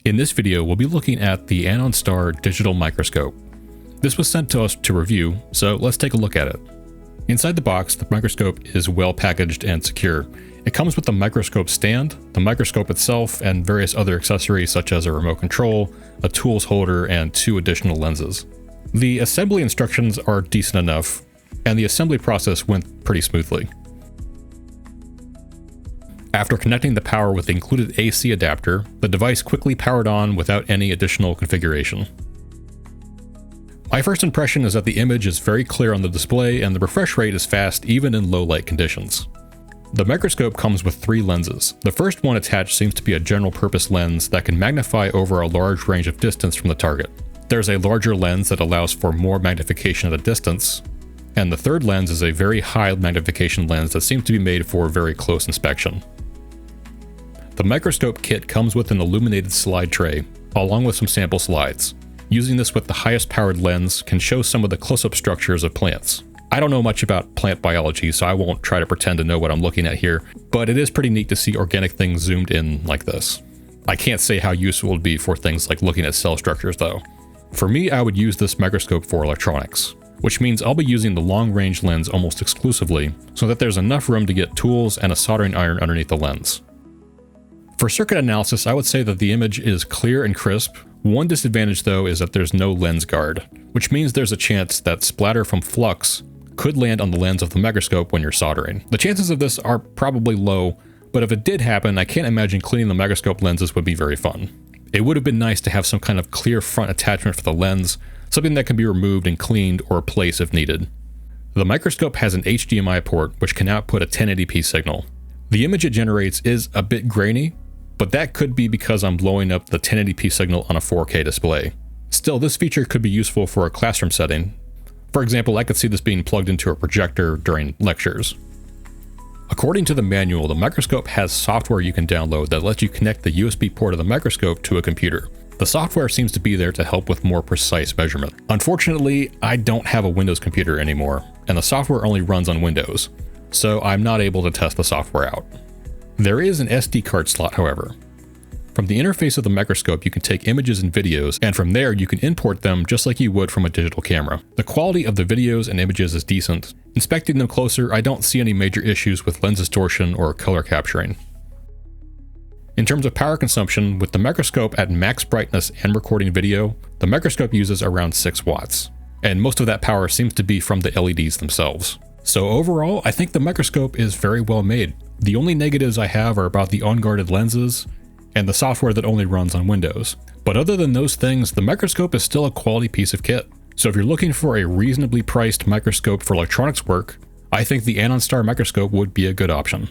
In this video, we'll be looking at the Andonstar digital microscope. This was sent to us to review, so let's take a look at it. Inside the box, the microscope is well packaged and secure. It comes with the microscope stand, the microscope itself, and various other accessories such as a remote control, a tools holder, and 2 additional lenses. The assembly instructions are decent enough, and the assembly process went pretty smoothly. After connecting the power with the included AC adapter, the device quickly powered on without any additional configuration. My first impression is that the image is very clear on the display and the refresh rate is fast even in low light conditions. The microscope comes with 3 lenses. The first one attached seems to be a general purpose lens that can magnify over a large range of distance from the target. There's a larger lens that allows for more magnification at a distance, and the third lens is a very high magnification lens that seems to be made for very close inspection. The microscope kit comes with an illuminated slide tray, along with some sample slides. Using this with the highest powered lens can show some of the close-up structures of plants. I don't know much about plant biology, so I won't try to pretend to know what I'm looking at here, but it is pretty neat to see organic things zoomed in like this. I can't say how useful it would be for things like looking at cell structures though. For me, I would use this microscope for electronics, which means I'll be using the long-range lens almost exclusively, so that there's enough room to get tools and a soldering iron underneath the lens. For circuit analysis, I would say that the image is clear and crisp. One disadvantage though is that there's no lens guard, which means there's a chance that splatter from flux could land on the lens of the microscope when you're soldering. The chances of this are probably low, but if it did happen, I can't imagine cleaning the microscope lenses would be very fun. It would have been nice to have some kind of clear front attachment for the lens, something that can be removed and cleaned or replaced if needed. The microscope has an HDMI port which can output a 1080p signal. The image it generates is a bit grainy, but that could be because I'm blowing up the 1080p signal on a 4K display. Still, this feature could be useful for a classroom setting. For example, I could see this being plugged into a projector during lectures. According to the manual, the microscope has software you can download that lets you connect the USB port of the microscope to a computer. The software seems to be there to help with more precise measurement. Unfortunately, I don't have a Windows computer anymore, and the software only runs on Windows, so I'm not able to test the software out. There is an SD card slot, however. From the interface of the microscope, you can take images and videos, and from there you can import them just like you would from a digital camera. The quality of the videos and images is decent. Inspecting them closer, I don't see any major issues with lens distortion or color capturing. In terms of power consumption, with the microscope at max brightness and recording video, the microscope uses around 6 watts, and most of that power seems to be from the LEDs themselves. So overall, I think the microscope is very well made. The only negatives I have are about the unguarded lenses and the software that only runs on Windows. But other than those things, the microscope is still a quality piece of kit. So if you're looking for a reasonably priced microscope for electronics work, I think the Andonstar microscope would be a good option.